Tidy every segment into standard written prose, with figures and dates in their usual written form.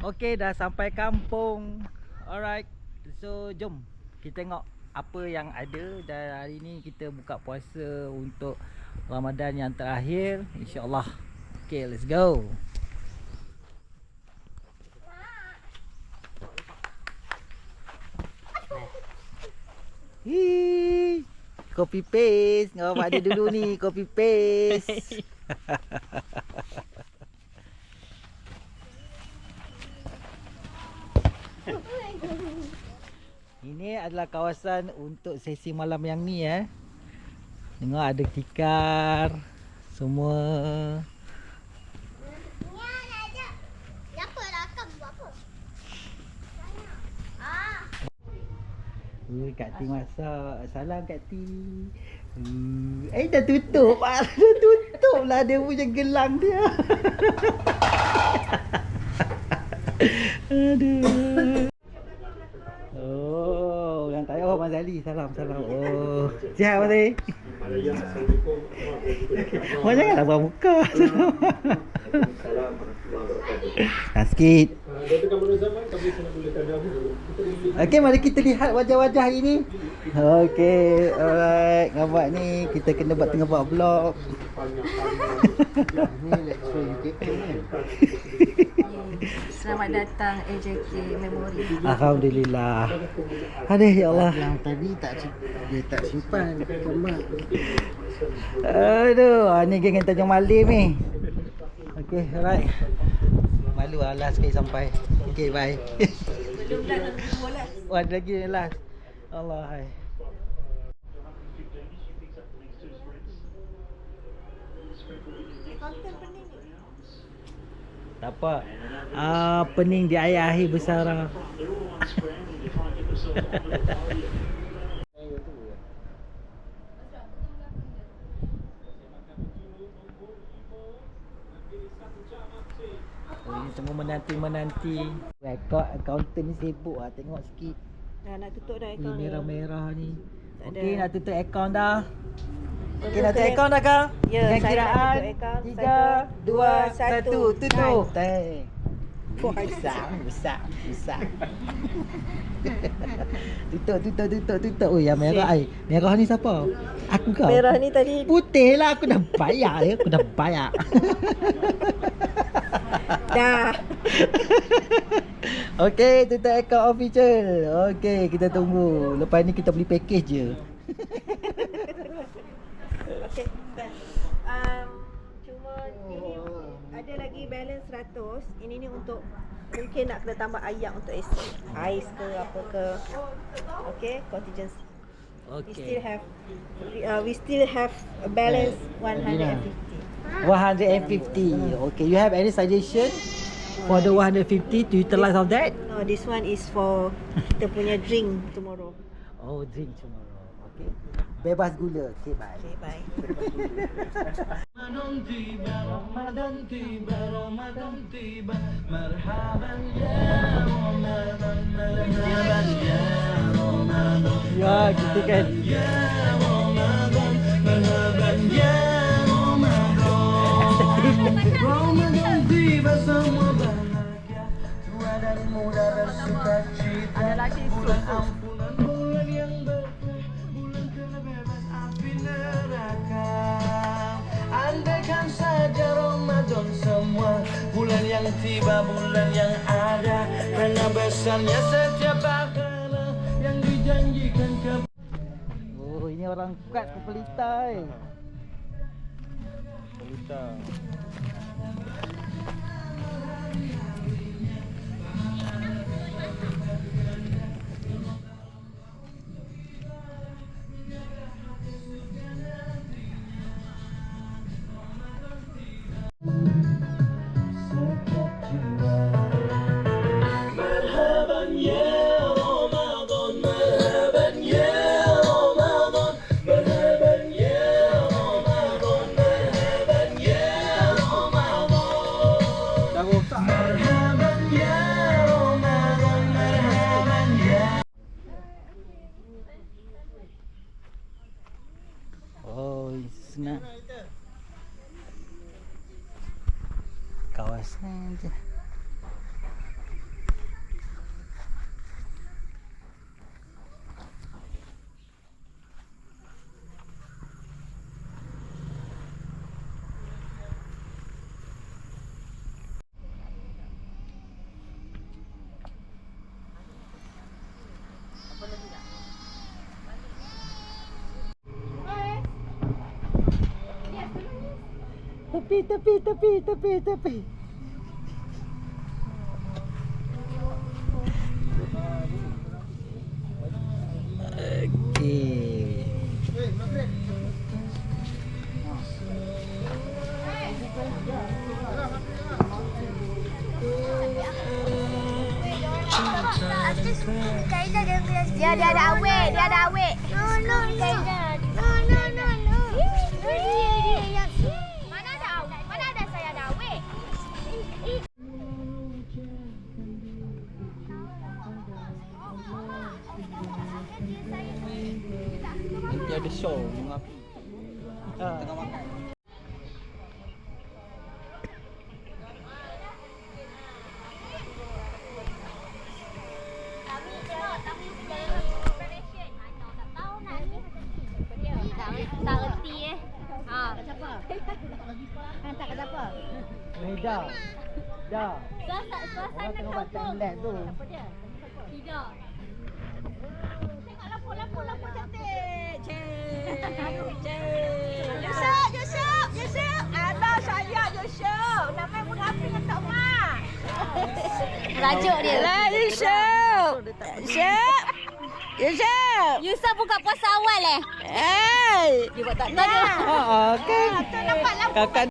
Okey, dah sampai kampung. Alright. So jom kita tengok apa yang ada. Dan hari ni kita buka puasa untuk Ramadan yang terakhir, insya-Allah. Okay, let's go. Hi, copy paste. Ngawak dia dulu ni, copy paste. Ini adalah kawasan untuk sesi malam yang ni Tengok ada tikar semua. Kak Ti masak. Salam Kak Ti. Dah tutup. Dah tutup lah dia punya gelang dia. Aduh. Oh, orang tak tahu Abang Zali. Salam. Oh, sihat Abang Zali? Oh, janganlah buat muka. Sikit. Okey, mari kita lihat wajah-wajah hari ni. Okey, alright. Nampak ni kita kena tengah buat vlog. Selamat datang AJK Memory. Alhamdulillah. Aduh ya Allah. Yang tadi dia tak simpan kemak. Aduh, ni geng Tanjung Malim ni. Okey, alright. Malu last sekali sampai. Okey, bye. Belum dah nak bola. Oh, ada lagi last. Allah hai. Konten pening ni. Tak apa. Pening di air besar. Ini semua menanti. Rekod accountant ni sibuk tengok sikit. Dah nak tutup dah Ni akaun ni. merah-merah ni. Tak ada. Okey, nak tutup akaun dah. Okey, nak tutup akaun dah kau? Ya, Dengan saya nak kiraan tutup akaun. 3, 2, 1, tutup. Hai. Besar. Tutup. Oh, yang merah ai. Merah ni siapa? Aku kau. Merah ni tadi Putih lah, aku dah bayar ya. dah. Okey, tutup akaun official. Okey, kita tunggu. Lepas ni kita beli package je. Okey. Cuma ini ada lagi balance 100. Ini ni untuk mungkin nak kena tambah ayak untuk ais ke apa ke. Okey, contingency. We still have a balance 150. 150. Okay, you have any suggestion for the 150 to utilize of that? No, this one is for kita punya drink tomorrow. Oh, drink tomorrow. Okay. Bebas gula. Okay, bye. Okay, bye. Ramadan tiba, marhaban ya Ramadan, marhaban ya Ramadan, Ya, gitu kan. ya Ramadan, marhaban ya Ramadan. Ramadan tiba semua bahagia, tua dan muda bersuka cita. Bulan ampunan, bulan yang berkah, bulan terbebas api neraka. Andaikan saja Ramadan semua, bulan yang tiba, bulan yang ada, karena besarnya setiap pahala yang dijanjikan ke. Oh, ini orang kuat ke Pelita. Pelita. Marhaban ya Ramadan, marhaban ya Ramadan, marhaban ya Ramadan, marhaban ya Ramadan. Marhaban ya Ramadan, marhaban ya. Oh, senang. Kawasan je. Tepi. Okey. Dia ada awet, dia ada awet. No. Dia yang mana ada saya ada awet. Nanti ada show bunga api. Tengah makan. Tak reti Hantar kat siapa? Dah. Suasana kampung. tu. Apa dia? Tidak. Tengok lampu cantik. Yusuf. Ada saya Yusuf. Namanya mengapi dengan Tok Mak. Rajuk dia. Lah Yusuf. Yusuf buka puasa awal Dia buat tak nak. Okey. Nampak lampu. Kakak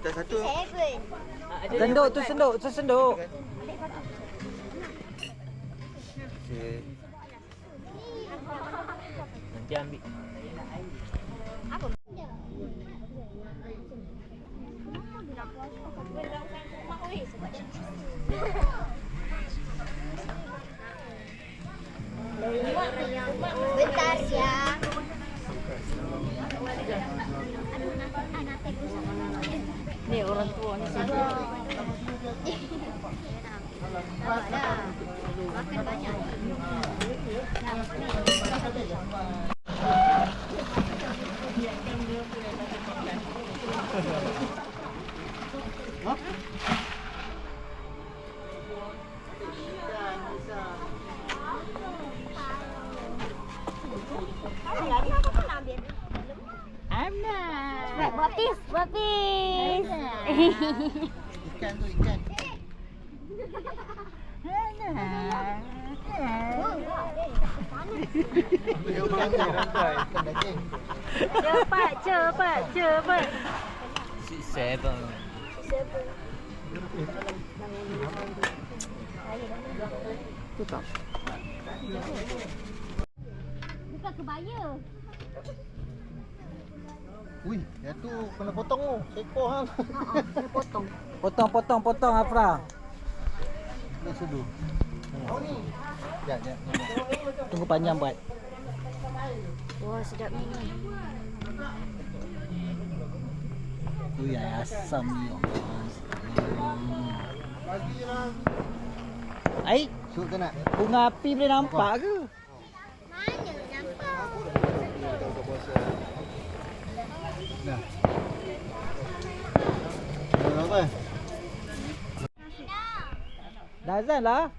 Tak satu. senduk. Nanti ambil. Bentar ya. Ni orang tua ni sini. Makan banyak. Buat pis. Ikan tu ikan. Ikan daging. Cepat. Seven. Bukan kebaya. Ui, yang tu kena potong tu. Seekor hang. Potong Afra. Dah sedu. Oh ni. Ya. Tunggu panjang buat. Wah, sedap ni. Ui, asam ni. Ai, Syuk tak nak? bunga api boleh nampak ke? Mana nampak? Dah. Dah apa? Dah azan lah.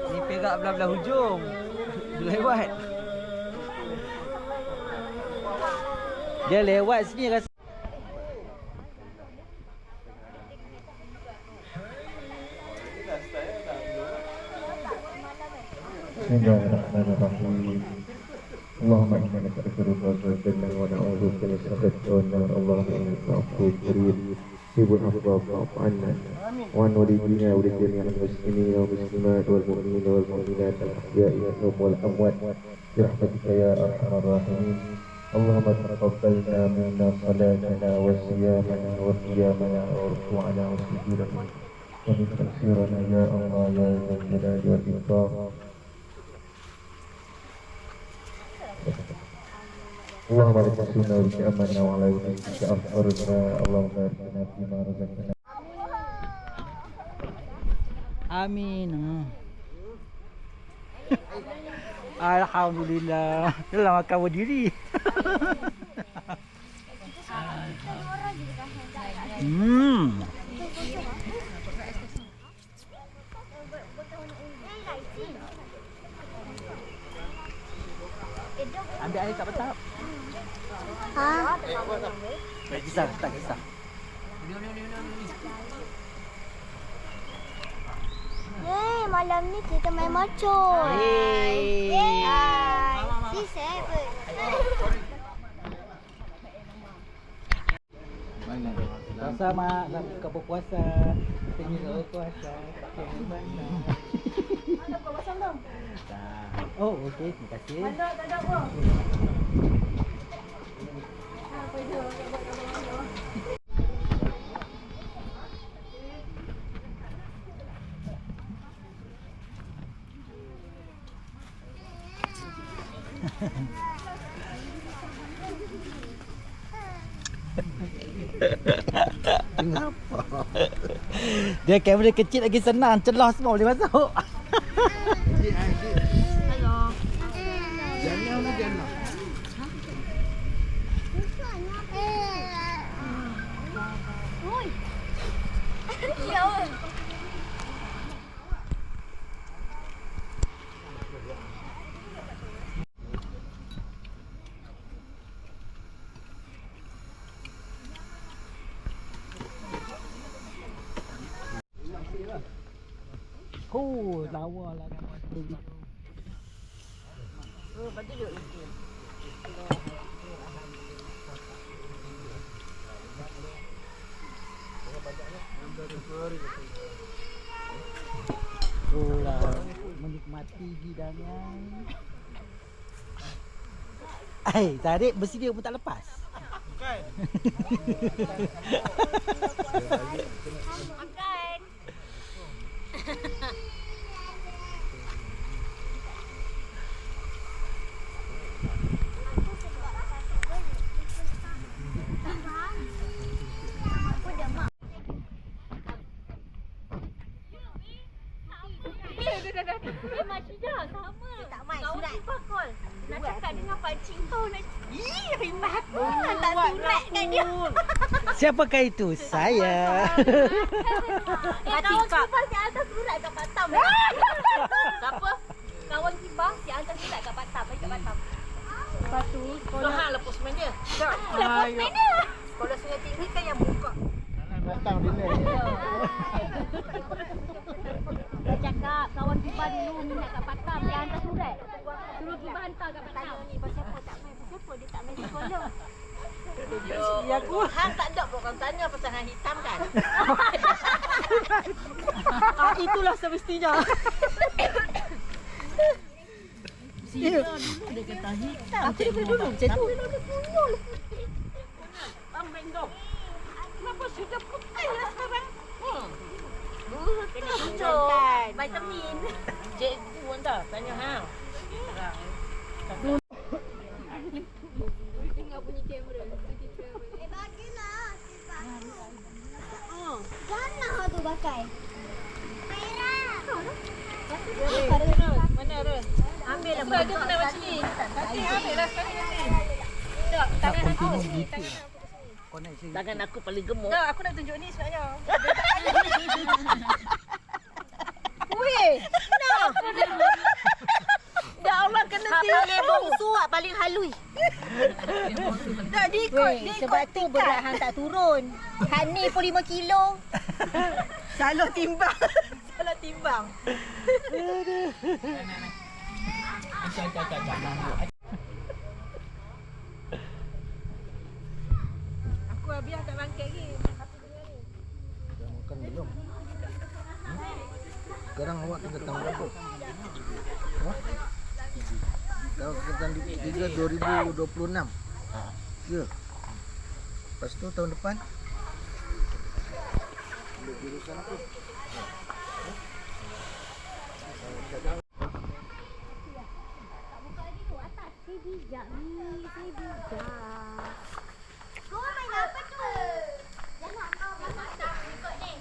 Ni perak belah-belah hujung. Lewat. Dia lewat sini rasa. Bismillahirrahmanirrahim. Allahumma inna nas'aluka al-jannah wa na'udzuka min syarri an-nar. Allahumma innaka afuwwun karim. Tuhibbul afwa fa'fu 'anna. Wa an walidina wa jami'il muslimin wal muslimat wal mu'minin wal mu'minat al-ahya'i minhum wal amwat bi rahmatika ya arhamar rahimin. Allahumma taqabbal minna salatana wa siyamana wa qiyamana wa ruku'ana wa sujudana wa min tafsirana ya Allah ya Dzal Jalali wal Ikram. Allahumma rabbana wa bi'amanna wa ala wajhika afqarna. Allahumma barik fima razaqtana. Amin. Alhamdulillah. Dah makan berdiri. Ambil air kat betap. Ha? Tak kisah, tak kisah. Yeay, malam ni kita main macam. Yeay. Si seven. Sama-sama, nak buka berpuasa. Tengok berpuasa. Oh, okey. Terima kasih. Kenapa? Dia kamera kecil lagi senang. Celah semua boleh masuk. Jangan lah, jangan. Ya oi. Oh, lawa lah gambar tu. Itulah menikmati hidangan. Tarik besi dia pun tak lepas. Makan. Macam dah sama. Tak main surat. Pakol. Nak cakap dengan pancing kau nak. Ih, rimah aku. Tak surat kat dia. Siapakah itu? Saya. Kawan kibah si hantar surat kat Batam. Siapa? Kawan kibah si hantar surat kat Batam. Kat Batam. Lepas tu sekolah. Hang lepas main dia. Lepas main dia. Sekolah Sungai Tinggi kan yang buka. Datang dia. Dia cakap kawan kibah dulu minat kat Batam. Dia hantar surat. Suruh kibah hantar kat Batam. Tanya ni pasal apa tak main. Pasal apa dia tak main sekolah? Ya aku hang tak ada pun kau tanya pasal hang hitam kan. Itulah semestinya. Sila dulu dia kata hitam. Aku dia dulu macam tu. Bang Benggo. Kenapa sudah putih lah sekarang? Kena tunjukkan vitamin. Cikgu entah tanya hang. Jangan tu pakai. Mana Rus? Ambil lah. Dia kena macam ni. Nanti ambil lah sekali nanti. Tak, tangan aku sini. Tangan aku paling gemuk. Tak, aku nak tunjuk ni sebenarnya. Weh, nah. Ya Allah kena paling bongsu paling halui. Tak diikut, Sebab tu berat hang tak turun. Hang ni pun 5 kilo. salah timbang. Salah timbang. Aku Abiah tak bangkit lagi. Dah makan belum? Sekarang awak tinggal tahun berapa? Ha? Tahun 2026. Ya. Lepas tu tahun depan ambil jurusan apa? Si bijak ni, si bijak. Kau main apa tu? Jangan kau masak ikut ni.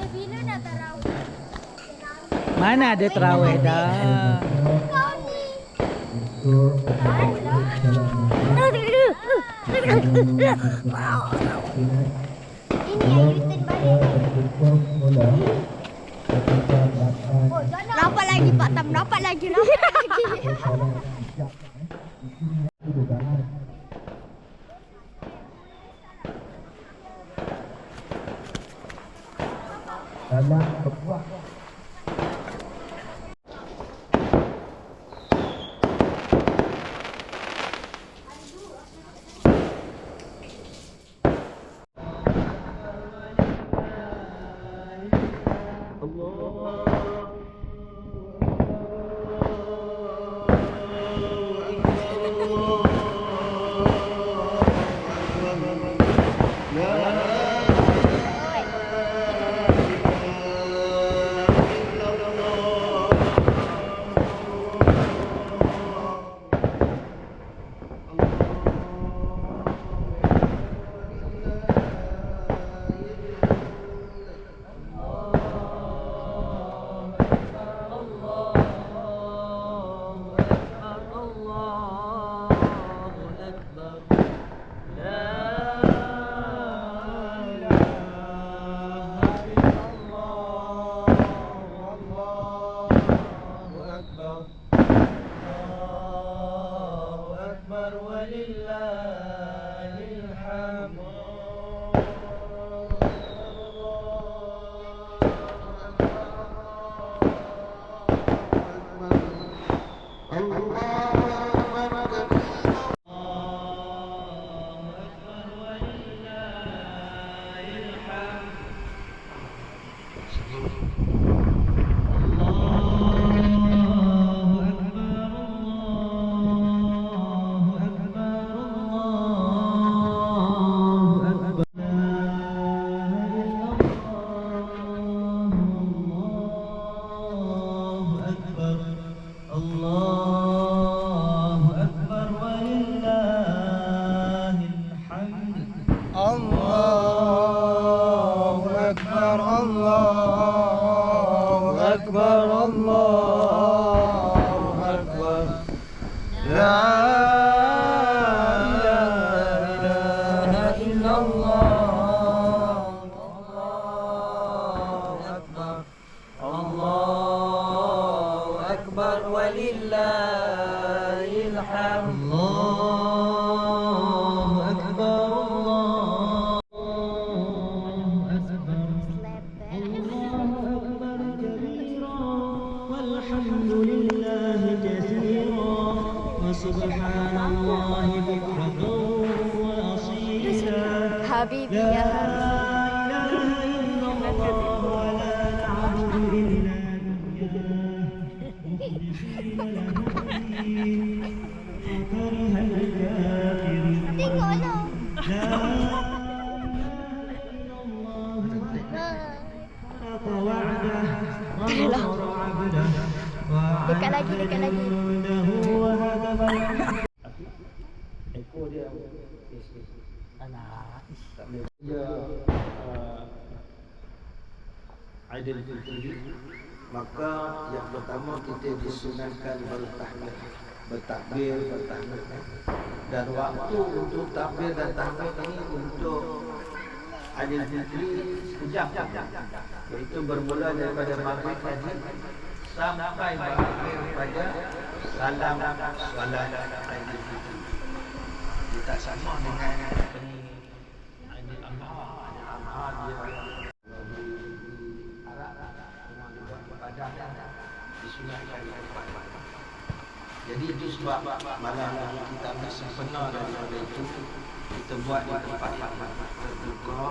Bila nak tarawih? Mana ada terawih dah. Kau ni. Rapat lagi Pak Tam, rapat lagi. Dalam sebuah Habibi ya dekat lagi Aidil Fitri, maka yang pertama kita disunatkan bertakbir, bertahmid, dan waktu untuk takbir dan tahmid ini untuk Aidil Fitri sekejap, iaitu bermula daripada maghrib pagi sampai berakhir pada salam solat Aidil Fitri. Dia tak sama dengan Aidil Adha dia disunatkan cepat. Jadi itu sebab malam ini kita ambil sempena daripada itu, kita buat di tempat yang terbuka.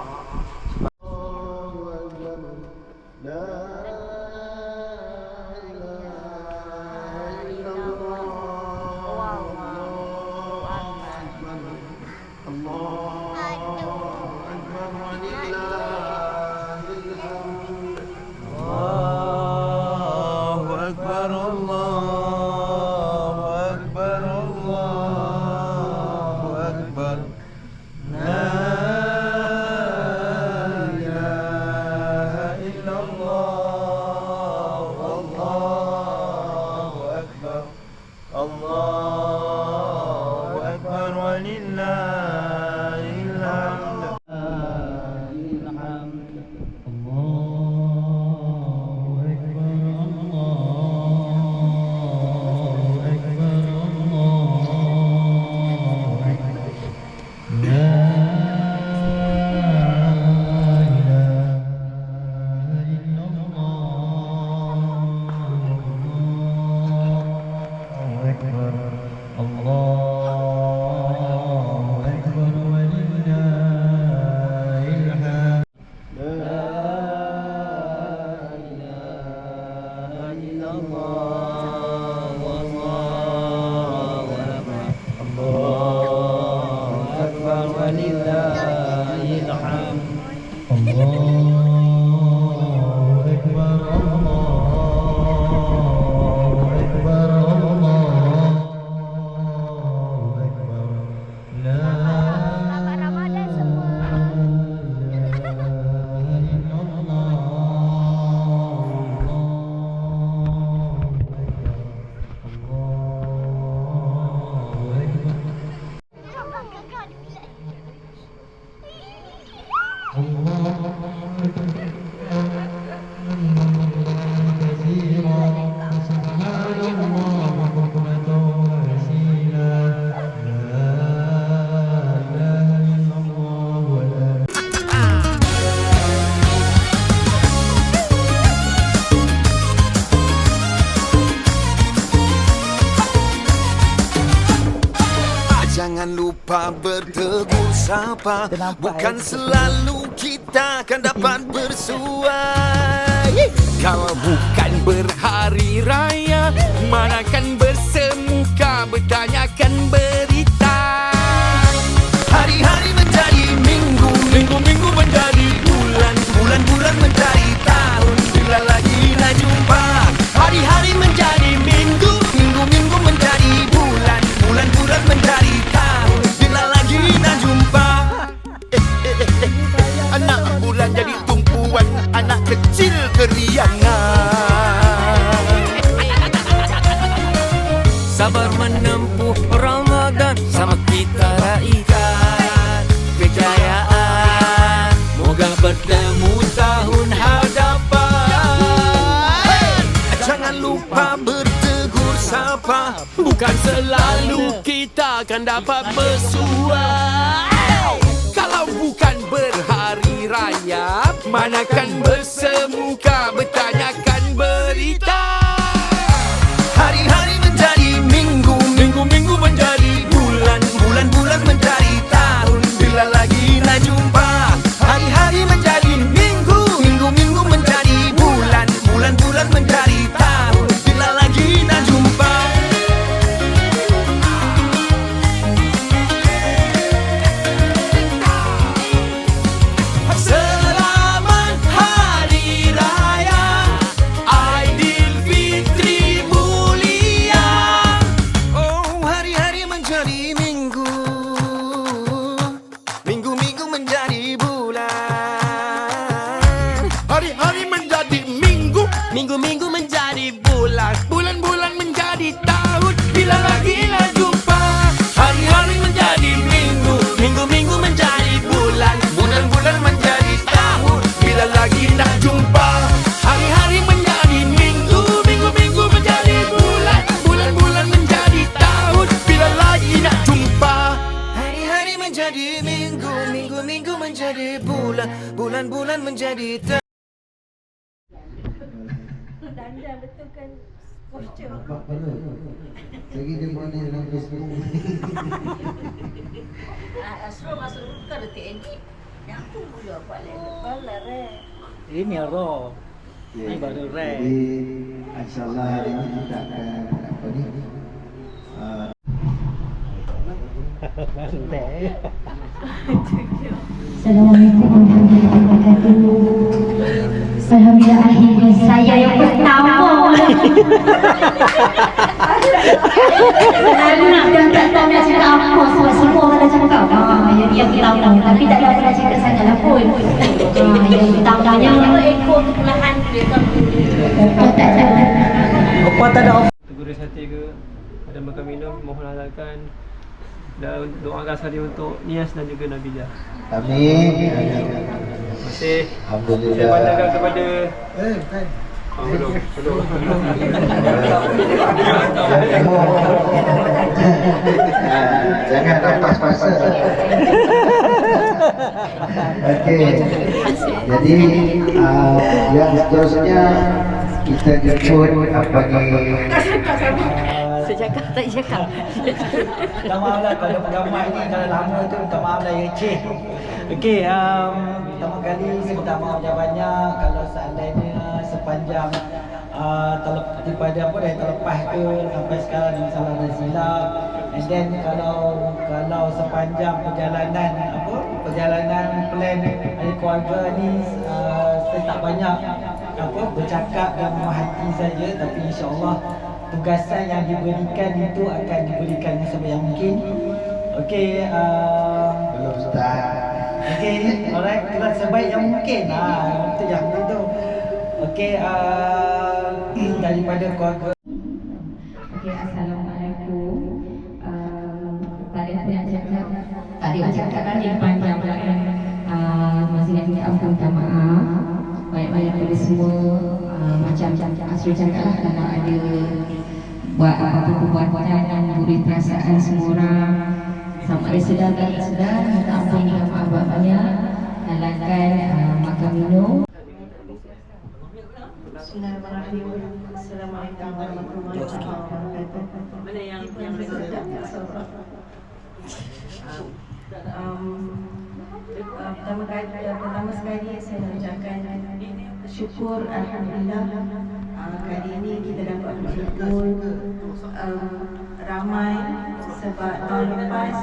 Jangan lupa bertegur sapa. Bukan selalu kita akan dapat bersuai. Kalau bukan berhari raya, manakan bersemuka bertanyakan berita. Hari-hari menjadi minggu, minggu-minggu menjadi bulan, bulan-bulan menjadi tahun. Bila lagi nak jumpa. Hari-hari menjadi minggu, minggu-minggu menjadi bulan, bulan-bulan menjadi tahun. Bila lagi nak jumpa. Anak bulan jadi tumpuan, anak kecil keriangan. Sabar menempuh Ramadan, sama kita raihkan kejayaan. Moga bertemu tahun hadapan. Jangan lupa bertegur sapa. Bukan selalu kita akan dapat bersuai. Kalau bukan berhari raya, manakan bersemuka bertanyakan berita. Hari-hari menjadi minggu, minggu-minggu menjadi bulan, bulan-bulan menjadi tahun. Bila lagi nak jumpa. Hari-hari menjadi minggu, minggu-minggu menjadi bulan, bulan-bulan menjadi tahun. Bila lagi nak jumpa. Selamat Hari Raya Aidilfitri mulia. Oh, hari-hari menjadi minggu, minggu-minggu menjadi bulan. Hari-hari menjadi minggu, minggu-minggu menjadi bulan, bulan-bulan menjadi tahun. Bila lagi nak jumpa. Hari-hari menjadi minggu, minggu-minggu menjadi bulan, bulan-bulan menjadi tahun. Bila lagi nak jumpa. Hari-hari menjadi minggu, minggu-minggu menjadi bulan, bulan-bulan menjadi tahun. Bila lagi nak jumpa. Hari-hari menjadi minggu, minggu-minggu menjadi bulan, bulan-bulan menjadi tahun. Tanda betulkan posture. Lagi dia mana dalam Facebook. Asro masuk dulu kan ada TNG. Yang tu boleh buat Balar Ini raw. Ini baru rare. Jadi insyaAllah hari ini kita akan apa ni? Assalamualaikum warahmatullahi wabarakatuh. Alhamdulillah akhirnya saya yang pertama. Selalu tak tahu nak cakap apa. Semua orang dah cakap. Jadi yang pertama. Tapi tak ada pernah cakap sangat lah pun. Yang pertama yang ekor perlahan dia kan. tak ada. Apa tak ada Tegur hati ke ada makan minum, mohon halalkan. Dan doakan sekali untuk Nias dan juga Nabilah. Amin. Terima kasih. Alhamdulillah. Saya pandangkan kepada Bukan. belum. Jangan lepas masa. Okey. Jadi yang seterusnya kita jemput apa ni? Saya cakap tak cakap. Minta maaf lah kalau pengamai ni kalau lama tu minta maaf lah ya cik. Okey, pertama kali saya minta maaf banyak kalau seandainya sepanjang daripada apa dah terlepas ke sampai sekarang yang salah dan silap. And then kalau sepanjang perjalanan plan dari keluarga ni saya tak banyak bercakap dan memahati saja, tapi insya-Allah tugasan yang diberikan itu akan diberikan sebaik yang mungkin. Okey, Belum start. okey, alright, kita sebaik yang mungkin. Itu yang itu. Okey, daripada keluarga. Okey, assalamualaikum. Tadi aku nak cakap. Tadi aku cakap tadi panjang pula kan. Masih nak minta ampun, minta maaf. Banyak-banyak pada semua. Macam Asri cakap lah, kalau ada buat apa-apa perbuatan yang memberi perasaan semua orang, sama ada sedar dan tak sedar, minta ampun dengan maaf banyak. Halalkan makan minum. Bismillahirrahmanirrahim. Assalamualaikum warahmatullahi wabarakatuh. Mana yang Pertama sekali saya mengucapkan syukur alhamdulillah kali ini kita dapat berkumpul ramai sebab tahun lepas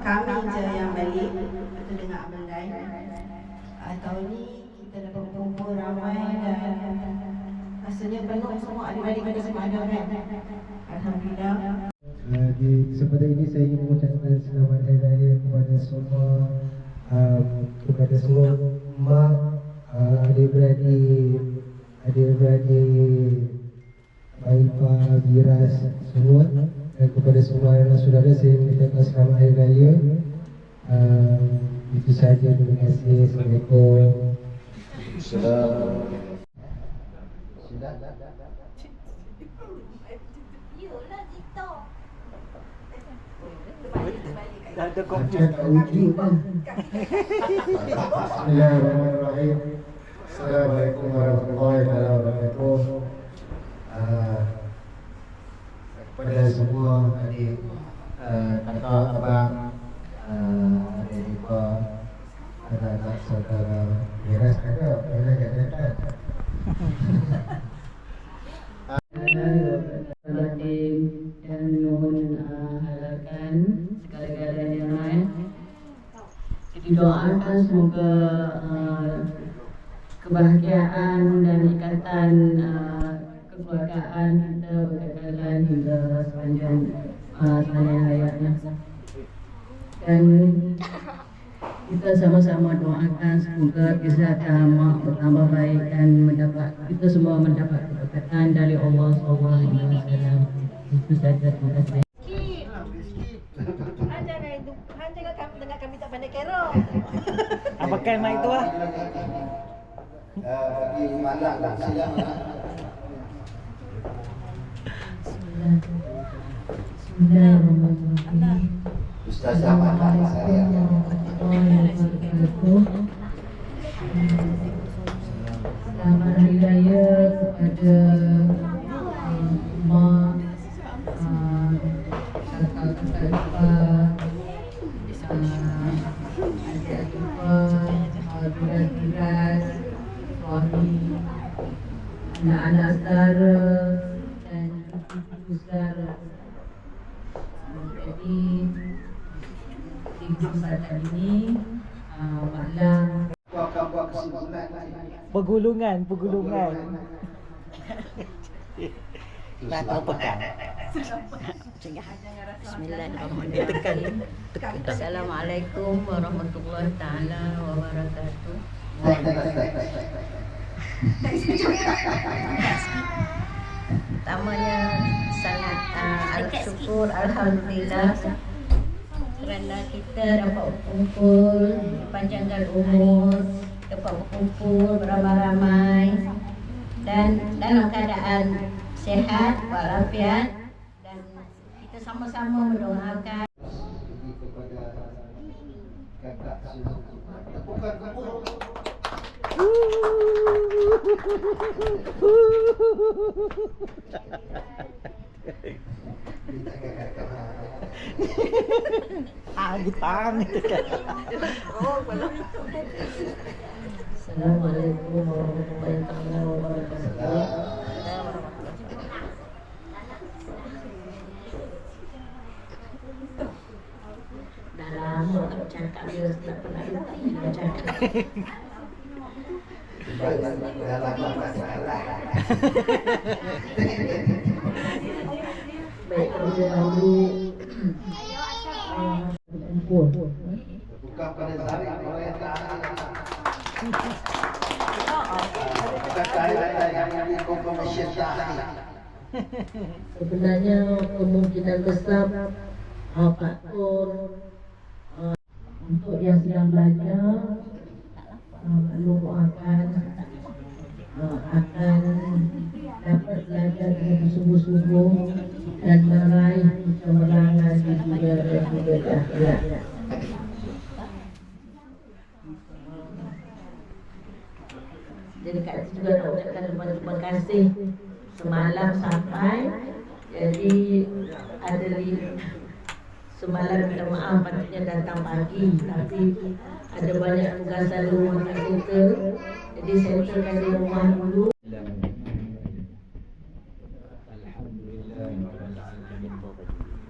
kami je yang balik betul dengan amal lain. Tahun ni kita dapat berkumpul ramai dan rasanya penuh semua adik-adik kita semua ada kan. Alhamdulillah. Di kesempatan ini saya ingin mengucapkan selamat hari raya kepada semua mak, adik-beradik, Baipah, Biras semua, dan kepada semua anak saudara saya mengucapkan selamat hari raya. Itu sahaja, terima kasih. Assalamualaikum. Dah ada komputer. Bismillahirrahmanirrahim. Assalamualaikum warahmatullahi wabarakatuh. Kepada semua adik, kakak, abang, adik-adik, anak-anak saudara Miras ada, Miras kat dekat. Dan mohon halalkan segala-galanya. Kita doakan semoga kebahagiaan dan ikatan kekeluargaan kita berjalan hingga sepanjang hayatnya. Dan kita sama-sama doakan semoga kesihatan mak bertambah baik dan kita semua mendapat keberkatan dari Allah SWT. Itu saja, terima kasih. Jangan kami tak pandai kerok. Pakai mic tu lah. Bagi malam lah, silang lah. Bismillahirrahmanirrahim. Ustazah Malah saya. Selamat Hari Raya kepada mak, kakak-kakak ipar, adik-adik ipar, biras-biras, suami, anak-anak saudara dan ibu saudara. Jadi di kesempatan ini malam Pegulungan. Nak tahu pekan. Bismillahirrahmanirrahim. Assalamualaikum warahmatullahi taala wabarakatuh. Pertamanya sangat syukur alhamdulillah kerana kita dapat berkumpul, panjangkan umur, dapat berkumpul beramai-ramai dan dalam keadaan sihat walafiat, dan kita sama-sama mendoakan Getang itu kan. Assalamualaikum warahmatullahi wabarakatuh. Dah lama tak cakap, dia tak pernah cakap. Baik, kerja lalu berkumpul. Bukan pada tarik oleh sebenarnya kemungkinan besar faktor untuk yang sedang belajar akan dapat belajar dengan sungguh-sungguh dan meraih kemenangan di dunia dan juga di akhirat. Jadi kat situ juga nak ucapkan terima kasih semalam sampai. Jadi ada ada semalam minta maaf patutnya datang pagi, tapi ada banyak tugasan rumah kat kita, jadi settlekan di rumah dulu.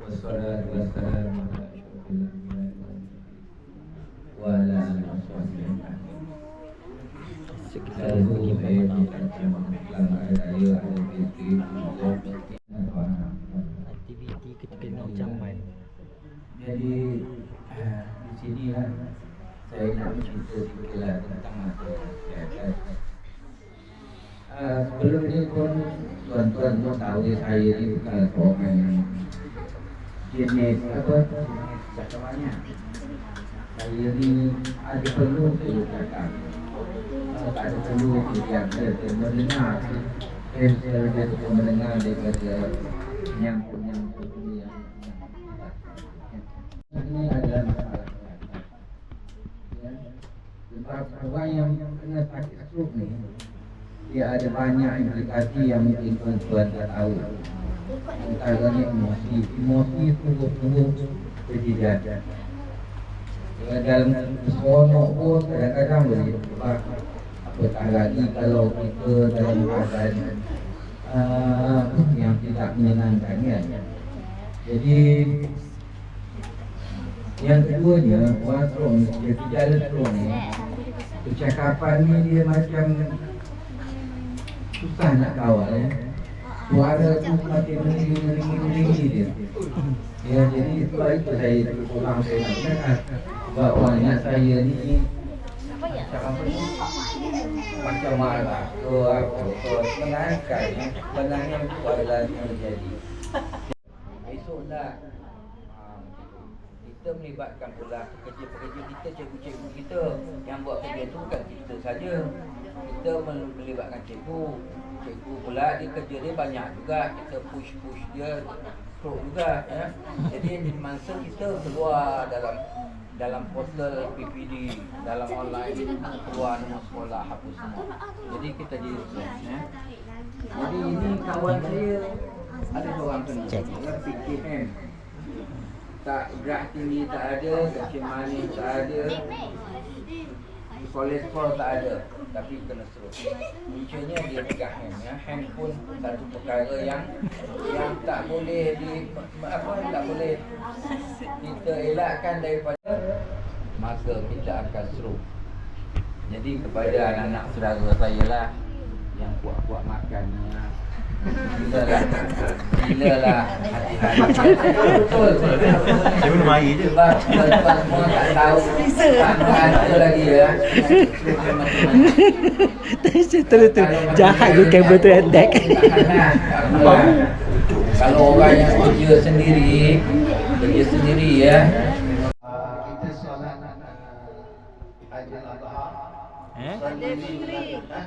Wassalatu wassalamu ala asyrafil anbiya'i wa ala alihi wasahbihi. Saya bagi aktiviti ketika nak ucapan. Jadi di sini lah saya nak cerita sikitlah tentang masyarakat. Sebelum ni pun tuan-tuan pun tahu saya ni bukan orang yang jenis apa cakapannya. Saya ni ada perlu saya cakap. Tak ada perlu yang saya mendengar. Saya jadi mendengar daripada yang ini adalah masalah ya. Sebab orang yang kena sakit stroke ni, dia ada banyak implikasi yang mungkin tuan-tuan tak tahu. Antaranya emosi sungguh-sungguh berjejak. Dalam seronok pun kadang-kadang boleh sebab apatah lagi kalau kita dalam keadaan yang tidak menyenangkan kan. Jadi yang keduanya, orang stroke ni, gejala stroke ni, percakapan ni dia macam susah nak kawal ya. Suara tu makin meninggi dia. Ya, jadi sebab itu saya kurang saya nak cakap. Sebab orang ingat saya ni macam apa ni? Macam marah ke apa ke. Sebenarnya itu adalah yang terjadi. Esoklah kita melibatkan pula pekerja-pekerja kita, cikgu-cikgu kita. Yang buat kerja tu bukan kita saja. Kita melibatkan cikgu. Cikgu pula dia kerja dia banyak juga. Kita push dia stroke juga ya. Jadi masa kita keluar dalam portal PPD, dalam online, keluar nama sekolah apa semua. Jadi kita jadi ya. Jadi ini kawan saya ada seorang tu dia PKM. Tak berat tinggi tak ada, kecil manis tak ada, kolesterol tak ada, tapi kena stroke. Puncanya dia pegang hand ya. Hand pun satu perkara yang tak boleh tak boleh kita elakkan daripada, maka kita akan stroke. Jadi kepada anak-anak saudara saya lah yang kuat-kuat makannya, Silalah hati-hati. Betul. Saya belum air je. Sebab tuan-tuan semua tak tahu. Tak ada lagi ya. Betul. Jahat je kamera tu attack. Kalau orang yang kerja sendiri ya. Kita solat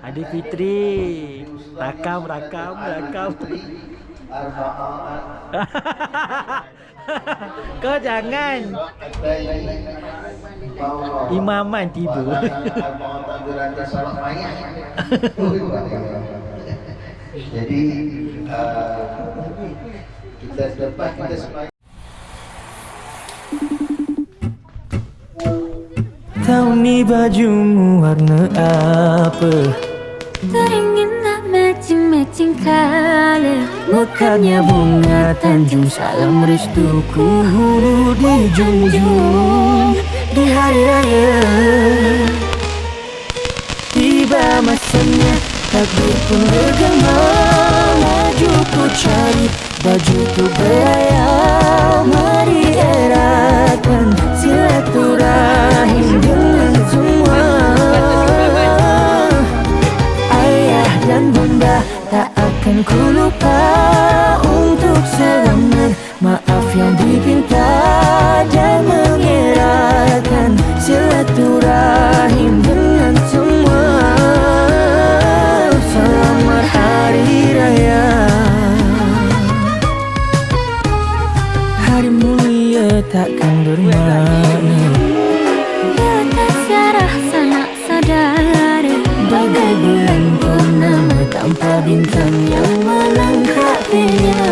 Adi Fitri. Rakam. Kau jangan. Imaman tiba. Jadi kita lepas kita sembahyang. Tahu ni bajumu warna apa? Teringinlah matching color. Mekarnya bunga Tanjung, salam restuku di junjung di hari raya. Tiba masanya, takdir pun bergema. Maju ku cari baju tu berayal. Mari eratkan silaturahim dengan semua. Ayah dan bunda tak akan ku lupa. Untuk selamat maaf yang dipinta, dan mengeratkan silaturahim dengan semua. Selamat Hari Raya, hari mulia takkan bermakna. Kita syarah sanak saudara, Bagai bulan purnama tanpa bintang yang menangkapnya.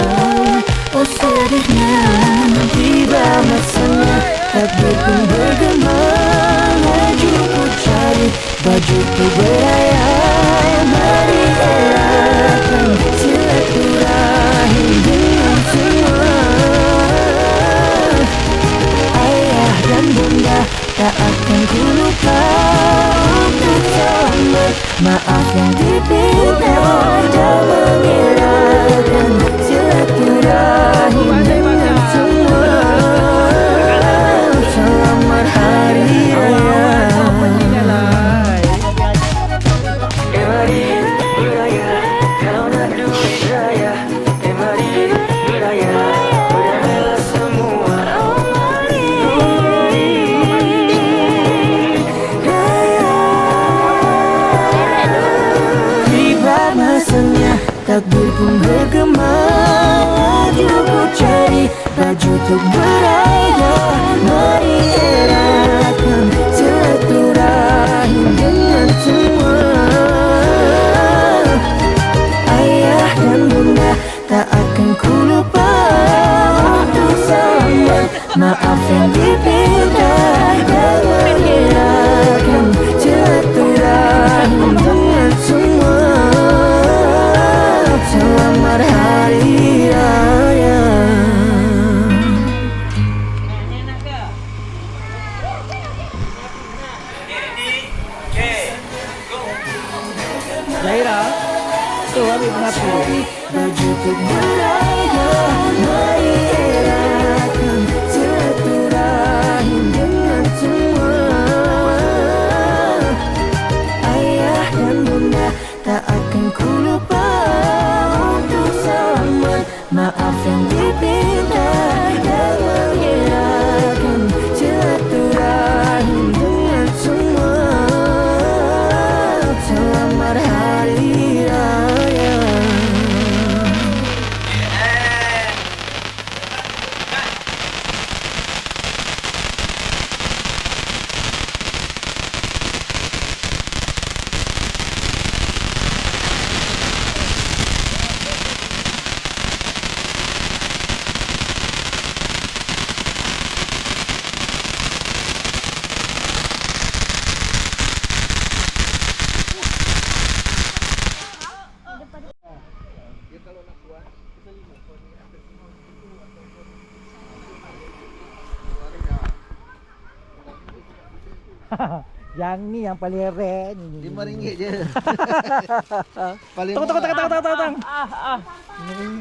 Oh akhirnya tiba masanya, takdir pun bergema. Laju ku cari baju ku berayap, mari eratkan silaturahim dengan semua. Ayah dan bunda tak akan ku lupa untuk selamat. Maaf yang dipinta dan mengeratkan silaturahim dengan semua. Selamat Hari Raya. Mari beraya, kau nak duit raya. Mari beraya, berdamailah semua. Tiba masanya, takdir pun bergema. Laju ku cari baju untuk beraya, mari eratkan silaturahim dengan semua. Ayah dan bunda tak akan ku lupa untuk selamat. Maaf yang dipinta dan mengeratkan silaturahim dengan semua. Selamat Hari Raya. Zaira, tu habis mengapu. Baju untuk beraya, mari eratkan silaturahim dengan semua. Ayah dan bunda tak akan ku lupa untuk selamat. Maaf yang dipinta dan mengeratkan silaturahim dengan semua. Selamat Hari Raya. Yang ni yang paling rare ni. RM5 je. Paling Tong. RM5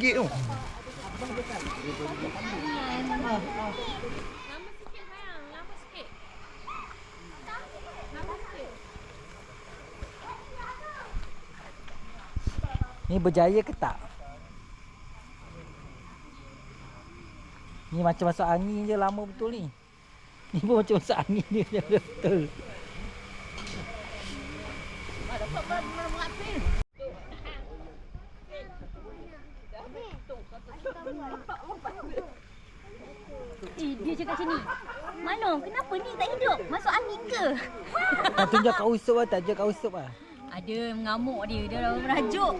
tu. Ni berjaya ke tak? Ni macam masuk angin je, lama betul ni. Ni pun macam masuk angin je betul. Dia cakap macam ni. Manong, kenapa ni tak hidup? Masuk angin ke? Tak tunjuk kat Usup lah, tak tunjuk kat Usup lah. Ada mengamuk dia dah merajuk.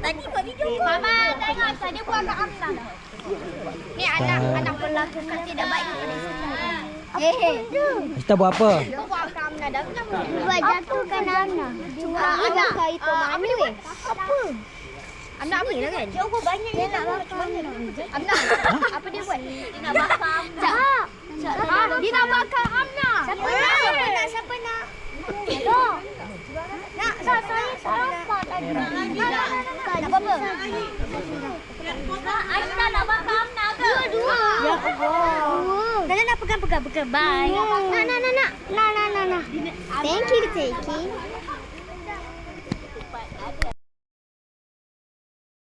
Tadi buat video pun. Mama, tengok saya dia buat kat Amna. Ni anak pelakon kan tidak baik pada saya. Kita buat apa? Buat kat Amna dah. Buat jatuhkan Amna. Anak itu mana weh? Apa? Amna apa dia kan? Jauh banyak dia nak bakar Amna. Apa dia buat? Dia nak bakar Amna. Dia nak bakar Amna. Siapa nak? Nak saya nampak tadi. Nak apa? Aisyah nak bakar Amna ke? Dua. Ya Allah. Nak pegang. Bye. Nak. Thank you, Teki.